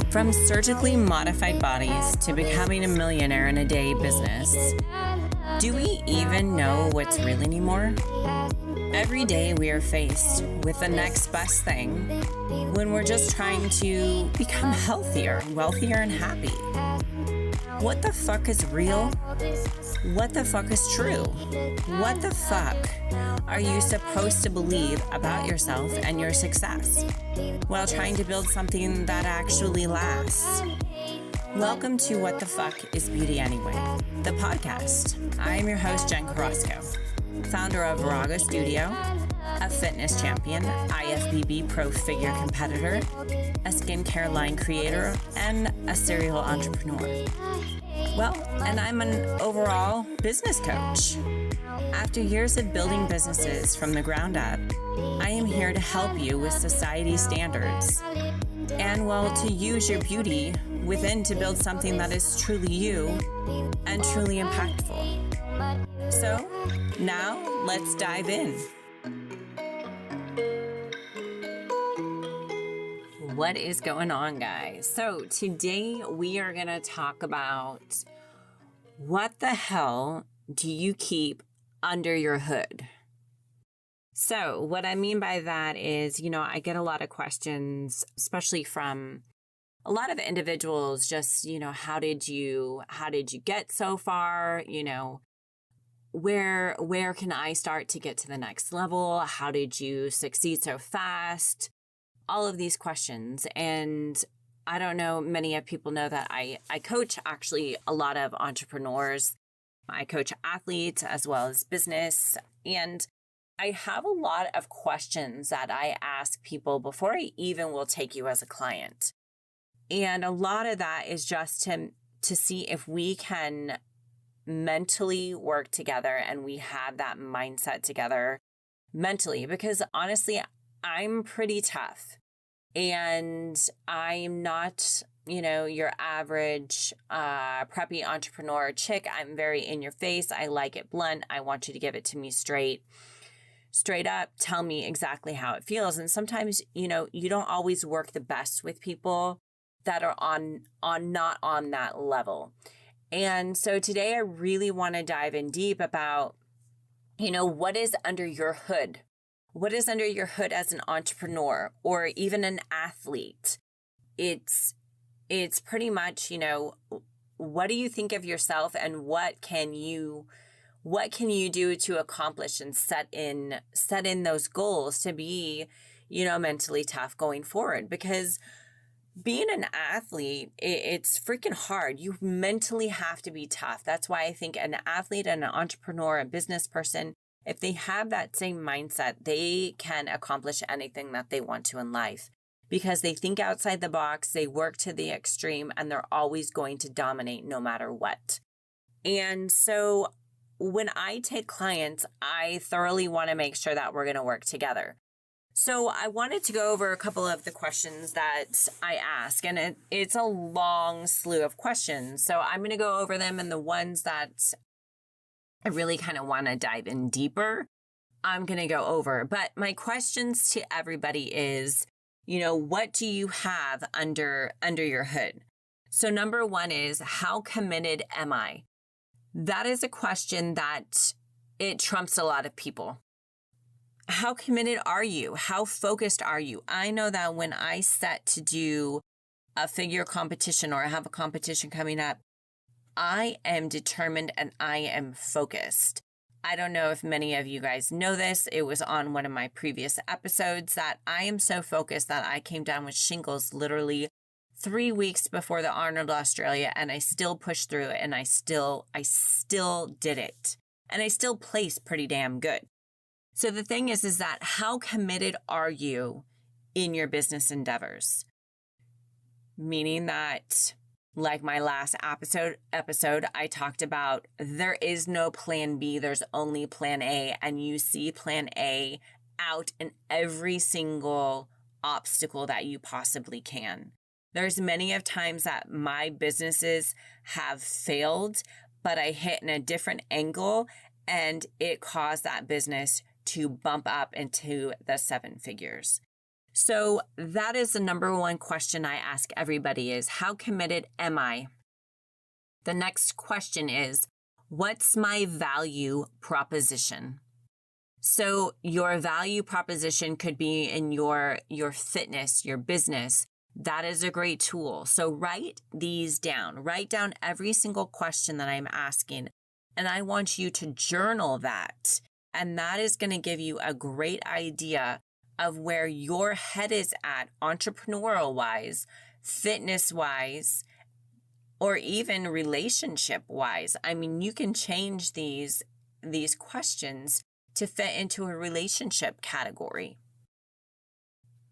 From surgically modified bodies to becoming a millionaire in a day business, do we even know what's real anymore? Every day we are faced with the next best thing when we're just trying to become healthier, wealthier, and happy. What the fuck is real? What the fuck is true? What the fuck are you supposed to believe about yourself and your success while trying to build something that actually lasts? Welcome to What the Fuck is Beauty Anyway, the podcast. I am your host, Jen Carrasco, founder of Virago Studio, a fitness champion, IFBB pro figure competitor, a skincare line creator, and a serial entrepreneur. Well, and I'm an overall business coach. After years of building businesses from the ground up, I am here to help you with society standards and, well, to use your beauty within to build something that is truly you and truly impactful. So now let's dive in. What is going on, guys? So today we are going to talk about what the hell do you keep under your hood? So what I mean by that is, I get a lot of questions, especially from a lot of individuals, just, how did you get so far? Where can I start to get to the next level? How did you succeed so fast? All of these questions. And I don't know, many of people know that I coach actually a lot of entrepreneurs. I coach athletes as well as business. And I have a lot of questions that I ask people before I even will take you as a client. And a lot of that is just to see if we can mentally work together and we have that mindset together mentally. Because honestly, I'm pretty tough and I'm not, your average preppy entrepreneur chick. I'm very in your face. I like it blunt. I want you to give it to me straight up. Tell me exactly how it feels. And sometimes, you don't always work the best with people that are not on that level. And so today I really want to dive in deep about, what is under your hood? What is under your hood as an entrepreneur or even an athlete? It's pretty much, what do you think of yourself and what can you do to accomplish and set in those goals to be, mentally tough going forward? Because being an athlete, it's freaking hard. You mentally have to be tough. That's why I think an athlete and an entrepreneur, a business person, if they have that same mindset, they can accomplish anything that they want to in life because they think outside the box, they work to the extreme, and they're always going to dominate no matter what. And so when I take clients, I thoroughly want to make sure that we're going to work together. So I wanted to go over a couple of the questions that I ask, and it's a long slew of questions. So I'm going to go over them, and the ones that I really kind of want to dive in deeper, I'm going to go over. But my questions to everybody is, what do you have under your hood? So number one is, how committed am I? That is a question that it trumps a lot of people. How committed are you? How focused are you? I know that when I set to do a figure competition or I have a competition coming up, I am determined and I am focused. I don't know if many of you guys know this. It was on one of my previous episodes that I am so focused that I came down with shingles literally 3 weeks before the Arnold Australia, and I still pushed through it, and I still did it. And I still placed pretty damn good. So the thing is that how committed are you in your business endeavors? Meaning that, like my last episode, I talked about there is no plan B, there's only plan A, and you see plan A out in every single obstacle that you possibly can. There's many of times that my businesses have failed, but I hit in a different angle and it caused that business to bump up into the 7 figures. So that is the number one question I ask everybody is, how committed am I? The next question is, what's my value proposition? So your value proposition could be in your fitness, your business. That is a great tool. So write these down. Write down every single question that I'm asking. And I want you to journal that. And that is going to give you a great idea of where your head is at, entrepreneurial-wise, fitness-wise, or even relationship-wise. I mean, you can change these questions to fit into a relationship category.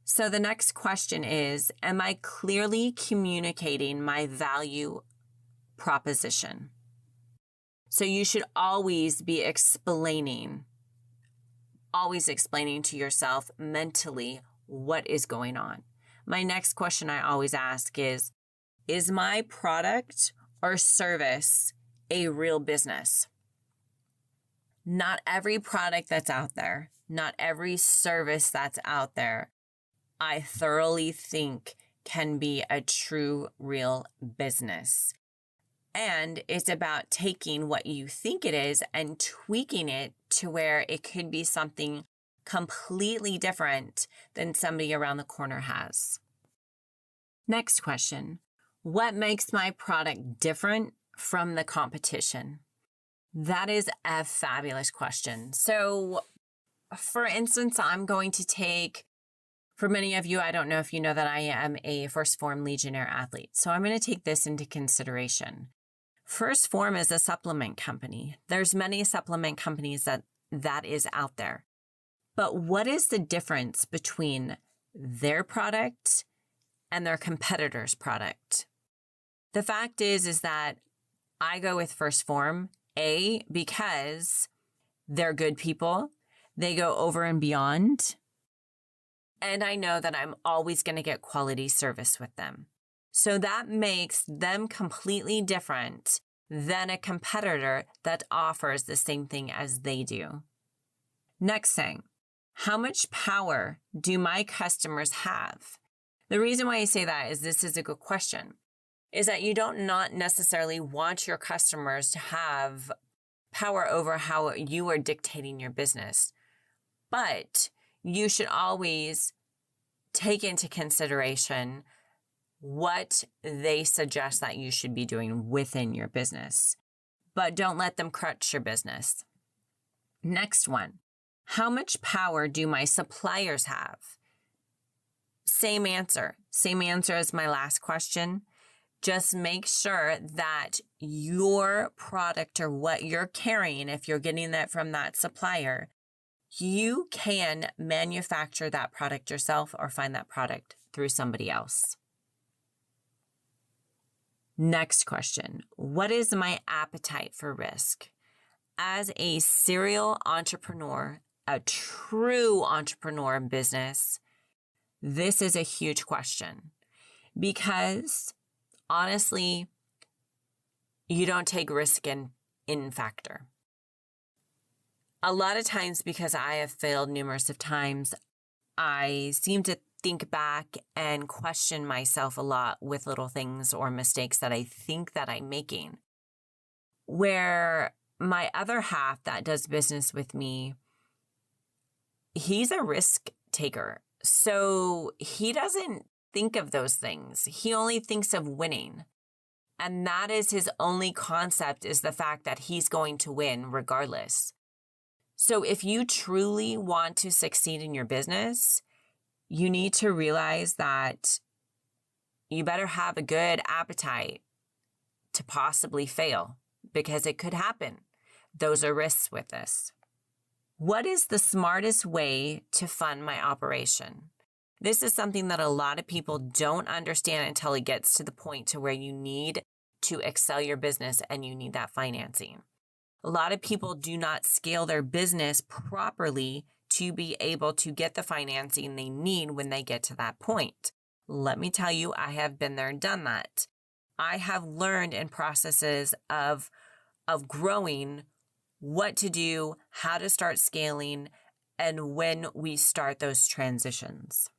So the next question is, am I clearly communicating my value proposition? So you should always be explaining to yourself mentally what is going on. My next question I always ask is my product or service a real business? Not every product that's out there, not every service that's out there, I thoroughly think can be a true, real business. And it's about taking what you think it is and tweaking it to where it could be something completely different than somebody around the corner has. Next question. What makes my product different from the competition? That is a fabulous question. So, for instance, I'm going to take, for many of you, I don't know if you know that I am a First Form Legionnaire athlete. So I'm going to take this into consideration. First Form is a supplement company. There's many supplement companies that is out there. But what is the difference between their product and their competitor's product? The fact is that I go with First Form, because they're good people. They go over and beyond. And I know that I'm always going to get quality service with them. So that makes them completely different than a competitor that offers the same thing as they do. Next thing, how much power do my customers have? The reason why I say that is this is a good question, is that you don't not necessarily want your customers to have power over how you are dictating your business. But you should always take into consideration what they suggest that you should be doing within your business. But don't let them crutch your business. Next one, how much power do my suppliers have? Same answer as my last question. Just make sure that your product or what you're carrying, if you're getting that from that supplier, you can manufacture that product yourself or find that product through somebody else. Next question, what is my appetite for risk? As a serial entrepreneur, a true entrepreneur in business, this is a huge question because honestly, you don't take risk in factor. A lot of times, because I have failed numerous of times, I seem to think back and question myself a lot with little things or mistakes that I think that I'm making. Where my other half that does business with me, he's a risk taker. So he doesn't think of those things. He only thinks of winning. And that is his only concept, is the fact that he's going to win regardless. So if you truly want to succeed in your business, you need to realize that you better have a good appetite to possibly fail, because it could happen. Those are risks with this. What is the smartest way to fund my operation? This is something that a lot of people don't understand until it gets to the point to where you need to excel your business and you need that financing. A lot of people do not scale their business properly to be able to get the financing they need when they get to that point. Let me tell you, I have been there and done that. I have learned in processes of growing what to do, how to start scaling, and when we start those transitions.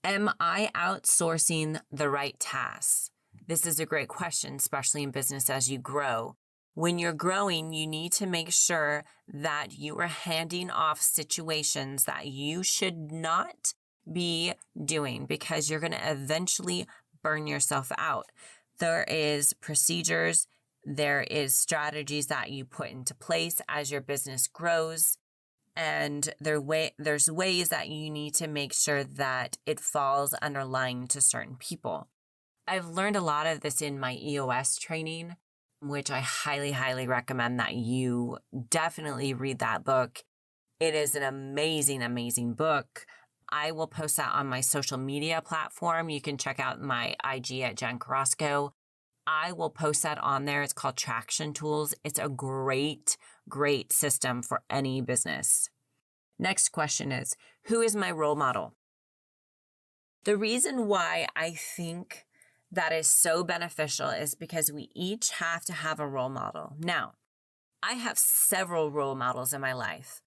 Am I outsourcing the right tasks? This is a great question, especially in business as you grow. When you're growing, you need to make sure that you are handing off situations that you should not be doing because you're going to eventually burn yourself out. There is procedures, there is strategies that you put into place as your business grows. And there's ways that you need to make sure that it falls underlying to certain people. I've learned a lot of this in my EOS training, which I highly, highly recommend that you definitely read that book. It is an amazing, amazing book. I will post that on my social media platform. You can check out my IG at Jen Carrasco. I will post that on there. It's called Traction Tools. It's a great, great system for any business. Next question is, who is my role model? The reason why I think that is so beneficial is because we each have to have a role model. Now, I have several role models in my life.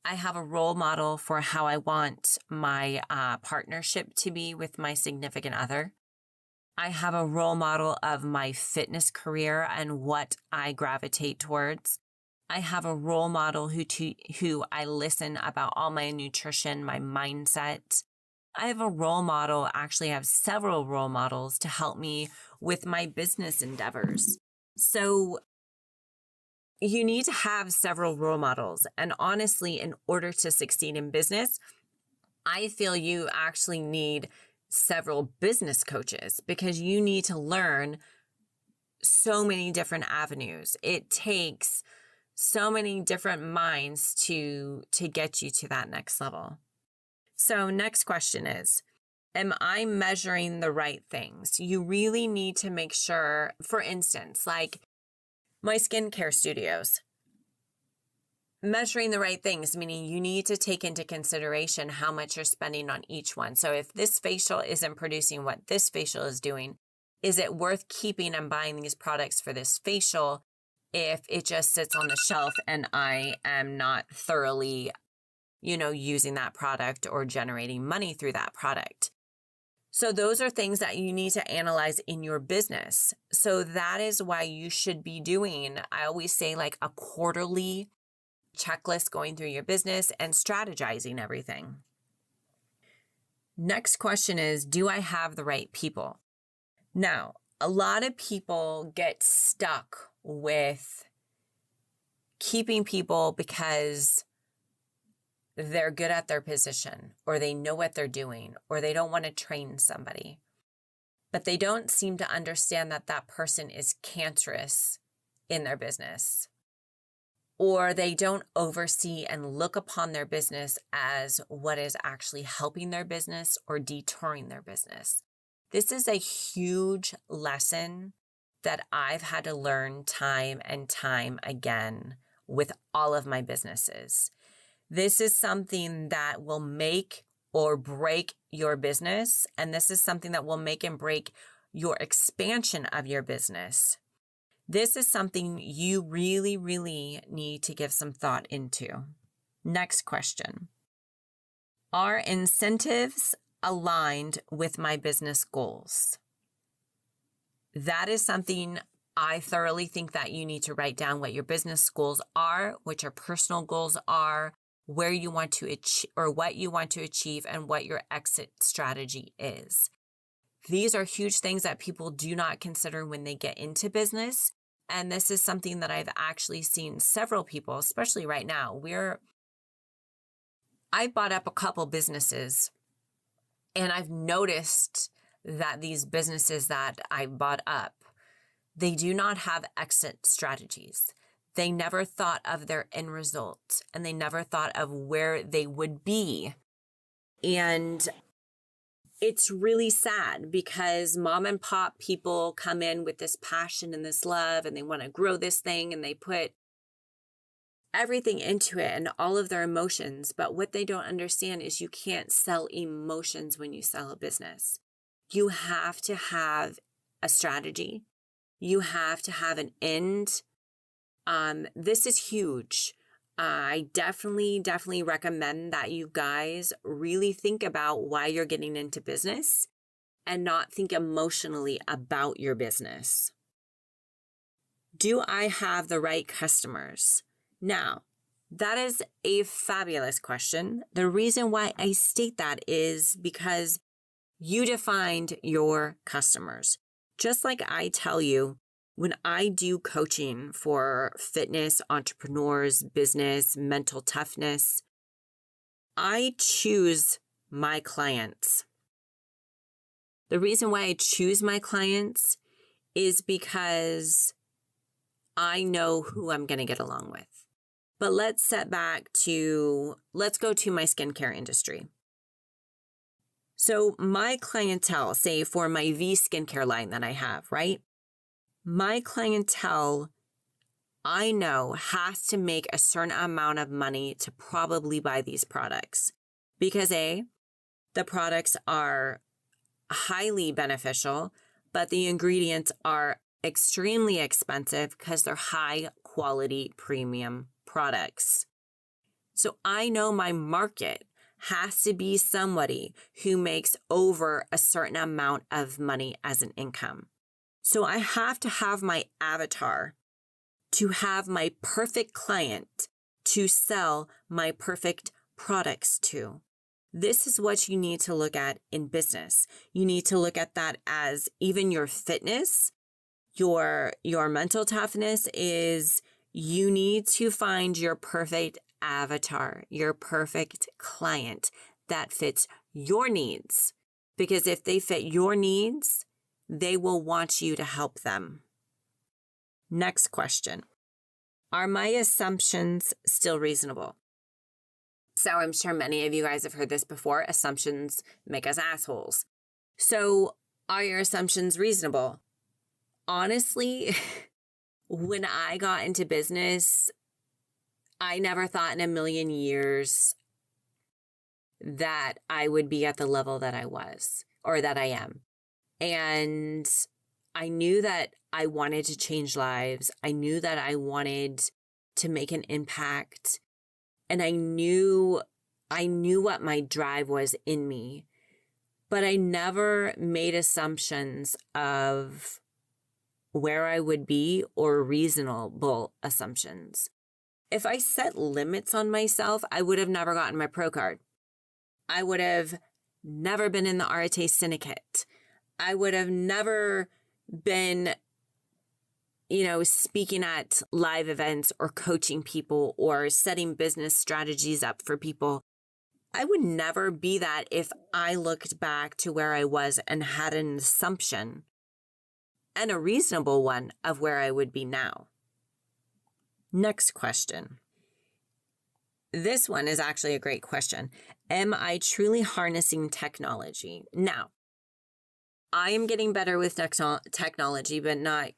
I have a role model for how I want my partnership to be with my significant other. I have a role model of my fitness career and what I gravitate towards. I have a role model who I listen about all my nutrition, my mindset. I have a role model, actually I have several role models to help me with my business endeavors. So you need to have several role models. And honestly, in order to succeed in business, I feel you actually need several business coaches because you need to learn so many different avenues. It takes so many different minds to get you to that next level. So next question is, am I measuring the right things? You really need to make sure, for instance, like my skincare studios, measuring the right things, meaning you need to take into consideration how much you're spending on each one. So if this facial isn't producing what this facial is doing, is it worth keeping and buying these products for this facial if it just sits on the shelf and I am not thoroughly, using that product or generating money through that product? So those are things that you need to analyze in your business. So that is why you should be doing, I always say, like a quarterly checklist going through your business and strategizing everything. Next question is, do I have the right people? Now, a lot of people get stuck with keeping people because they're good at their position or they know what they're doing or they don't want to train somebody. But they don't seem to understand that that person is cancerous in their business. Or they don't oversee and look upon their business as what is actually helping their business or detouring their business. This is a huge lesson that I've had to learn time and time again with all of my businesses. This is something that will make or break your business, and this is something that will make and break your expansion of your business. This is something you really, really need to give some thought into. Next question. Are incentives aligned with my business goals? That is something I thoroughly think that you need to write down what your business goals are, what your personal goals are, where you want to achieve or what you want to achieve, and what your exit strategy is. These are huge things that people do not consider when they get into business. And this is something that I've actually seen several people, especially right now, I've bought up a couple businesses and I've noticed that these businesses that I bought up, they do not have exit strategies. They never thought of their end result and they never thought of where they would be. And it's really sad because mom and pop people come in with this passion and this love and they want to grow this thing and they put everything into it and all of their emotions. But what they don't understand is you can't sell emotions when you sell a business. You have to have a strategy. You have to have an end. This is huge. I definitely recommend that you guys really think about why you're getting into business and not think emotionally about your business. Do I have the right customers? Now, that is a fabulous question. The reason why I state that is because you defined your customers. Just like I tell you, when I do coaching for fitness, entrepreneurs, business, mental toughness, I choose my clients. The reason why I choose my clients is because I know who I'm going to get along with. But let's go to my skincare industry. So my clientele, say for my V skincare line that I have, right? My clientele, I know, has to make a certain amount of money to probably buy these products. Because A, the products are highly beneficial, but the ingredients are extremely expensive because they're high quality premium products. So I know my market has to be somebody who makes over a certain amount of money as an income. So I have to have my avatar to have my perfect client to sell my perfect products to. This is what you need to look at in business. You need to look at that as even your fitness, your mental toughness is you need to find your perfect avatar, your perfect client that fits your needs. Because if they fit your needs, they will want you to help them. Next question. Are my assumptions still reasonable? So I'm sure many of you guys have heard this before. Assumptions make us assholes. So are your assumptions reasonable? Honestly, when I got into business, I never thought in a million years that I would be at the level that I was or that I am. And I knew that I wanted to change lives. I knew that I wanted to make an impact. And I knew what my drive was in me. But I never made assumptions of where I would be or reasonable assumptions. If I set limits on myself, I would have never gotten my pro card. I would have never been in the Arete Syndicate. I would have never been, speaking at live events or coaching people or setting business strategies up for people. I would never be that if I looked back to where I was and had an assumption and a reasonable one of where I would be now. Next question. This one is actually a great question. Am I truly harnessing technology? Now, I am getting better with technology, but not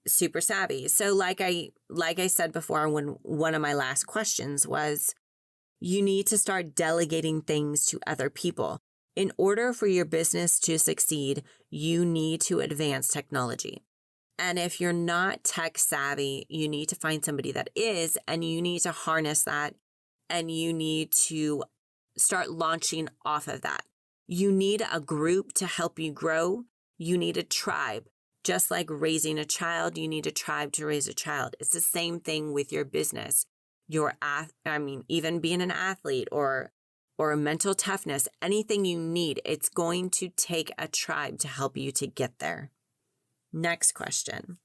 super savvy. So like I said before, when one of my last questions was, you need to start delegating things to other people. In order for your business to succeed, you need to advance technology. And if you're not tech savvy, you need to find somebody that is, and you need to harness that, and you need to start launching off of that. You need a group to help you grow. You need a tribe. Just like raising a child, you need a tribe to raise a child. It's the same thing with your business. Even being an athlete or a mental toughness, anything you need, it's going to take a tribe to help you to get there. Next question.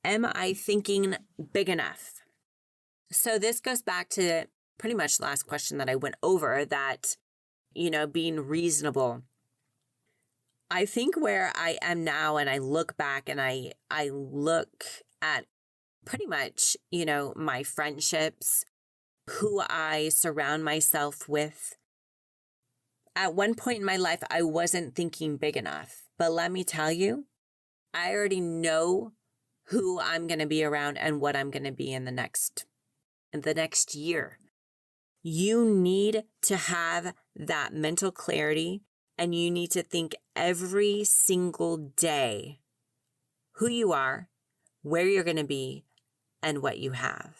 Am I thinking big enough? So this goes back to pretty much the last question that I went over, that, being reasonable. I think where I am now, and I look back and I look at pretty much, my friendships, who I surround myself with. At one point in my life, I wasn't thinking big enough. But let me tell you, I already know who I'm going to be around and what I'm going to be in the next year. You need to have that mental clarity, and you need to think every single day who you are, where you're going to be, and what you have.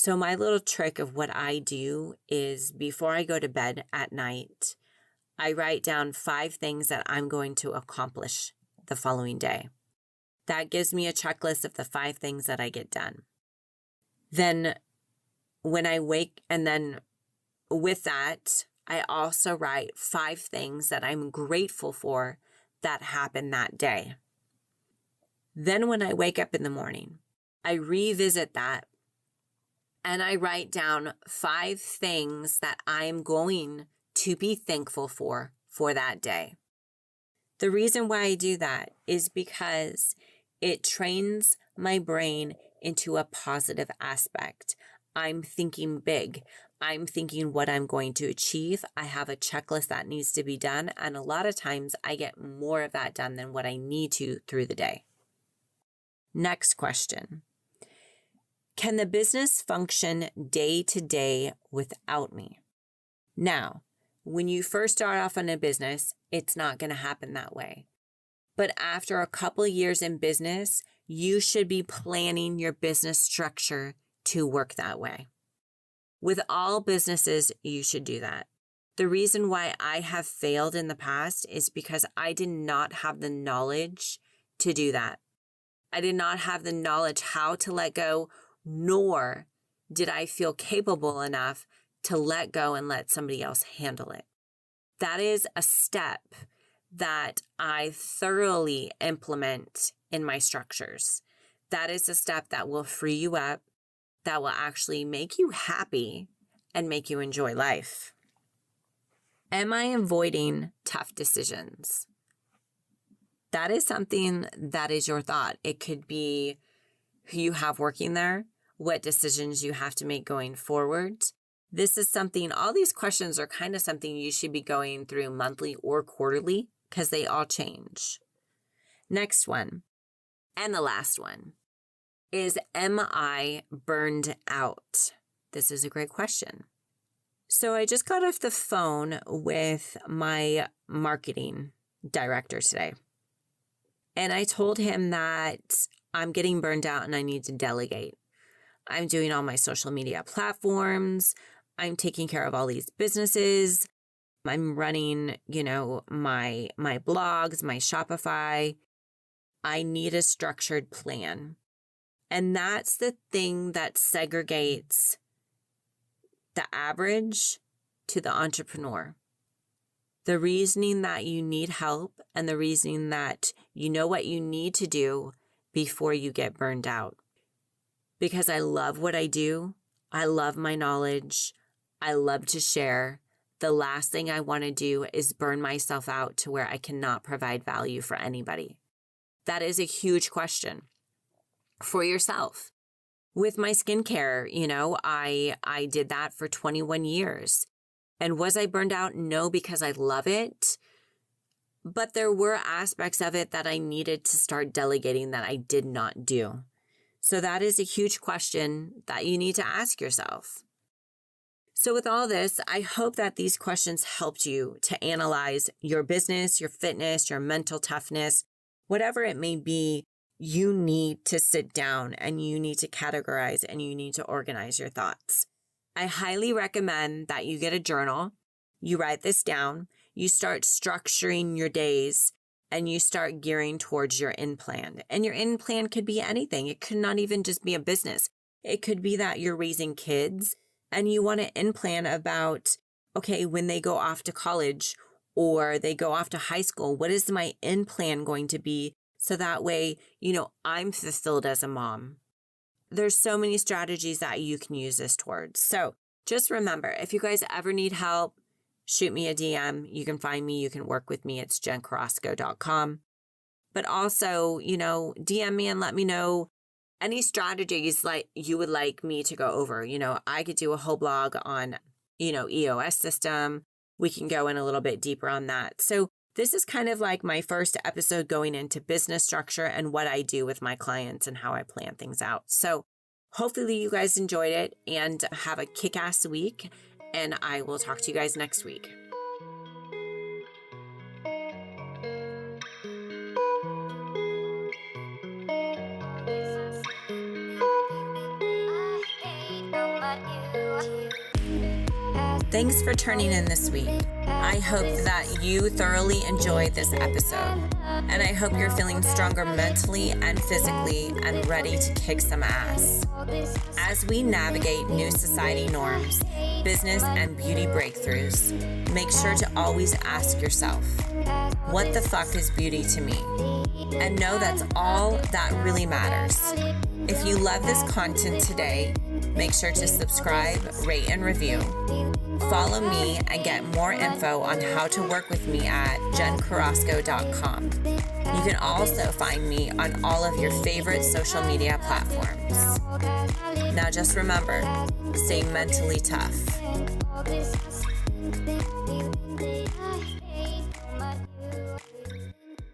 So my little trick of what I do is before I go to bed at night, I write down 5 things that I'm going to accomplish the following day. That gives me a checklist of the 5 things that I get done. Then when I wake, and then with that, I also write 5 things that I'm grateful for that happened that day. Then when I wake up in the morning, I revisit that and I write down 5 things that I'm going to be thankful for that day. The reason why I do that is because it trains my brain into a positive aspect. I'm thinking big. I'm thinking what I'm going to achieve. I have a checklist that needs to be done. And a lot of times I get more of that done than what I need to through the day. Next question. Can the business function day to day without me? Now, when you first start off in a business, it's not going to happen that way. But after a couple of years in business, you should be planning your business structure to work that way. With all businesses, you should do that. The reason why I have failed in the past is because I did not have the knowledge to do that. I did not have the knowledge how to let go, nor did I feel capable enough to let go and let somebody else handle it. That is a step that I thoroughly implement in my structures. That is a step that will free you up, that will actually make you happy and make you enjoy life. Am I avoiding tough decisions? That is something that is your thought. It could be who you have working there, what decisions you have to make going forward. This is something, all these questions are kind of something you should be going through monthly or quarterly because they all change. Next one, and the last one, is am I burned out? This is a great question. So I just got off the phone with my marketing director today. And I told him that I'm getting burned out and I need to delegate. I'm doing all my social media platforms. I'm taking care of all these businesses. I'm running, my blogs, my Shopify. I need a structured plan. And that's the thing that segregates the average to the entrepreneur. The reasoning that you need help and the reasoning that you know what you need to do before you get burned out. Because I love what I do. I love my knowledge. I love to share. The last thing I want to do is burn myself out to where I cannot provide value for anybody. That is a huge question for yourself. With my skincare, I did that for 21 years. And was I burned out? No, because I love it. But there were aspects of it that I needed to start delegating that I did not do. So that is a huge question that you need to ask yourself. So with all this, I hope that these questions helped you to analyze your business, your fitness, your mental toughness, whatever it may be. You need to sit down and you need to categorize and you need to organize your thoughts. I highly recommend that you get a journal, you write this down, you start structuring your days, and you start gearing towards your end plan. And your end plan could be anything. It could not even just be a business. It could be that you're raising kids and you want an end plan about, okay, when they go off to college or they go off to high school, what is my end plan going to be? So that way, I'm fulfilled as a mom. There's so many strategies that you can use this towards. So just remember, if you guys ever need help, shoot me a DM. You can find me. You can work with me. It's jencarrasco.com. But also, DM me and let me know any strategies like you would like me to go over. I could do a whole blog on, EOS system. We can go in a little bit deeper on that. So this is kind of like my first episode going into business structure and what I do with my clients and how I plan things out. So hopefully you guys enjoyed it and have a kick-ass week. And I will talk to you guys next week. Thanks for turning in this week. I hope that you thoroughly enjoyed this episode, and I hope you're feeling stronger mentally and physically and ready to kick some ass. As we navigate new society norms, business and beauty breakthroughs, make sure to always ask yourself, what the fuck is beauty to me? And know that's all that really matters. If you love this content today, make sure to subscribe, rate, and review. Follow me and get more info on how to work with me at jencarrasco.com. You can also find me on all of your favorite social media platforms. Now just remember, stay mentally tough.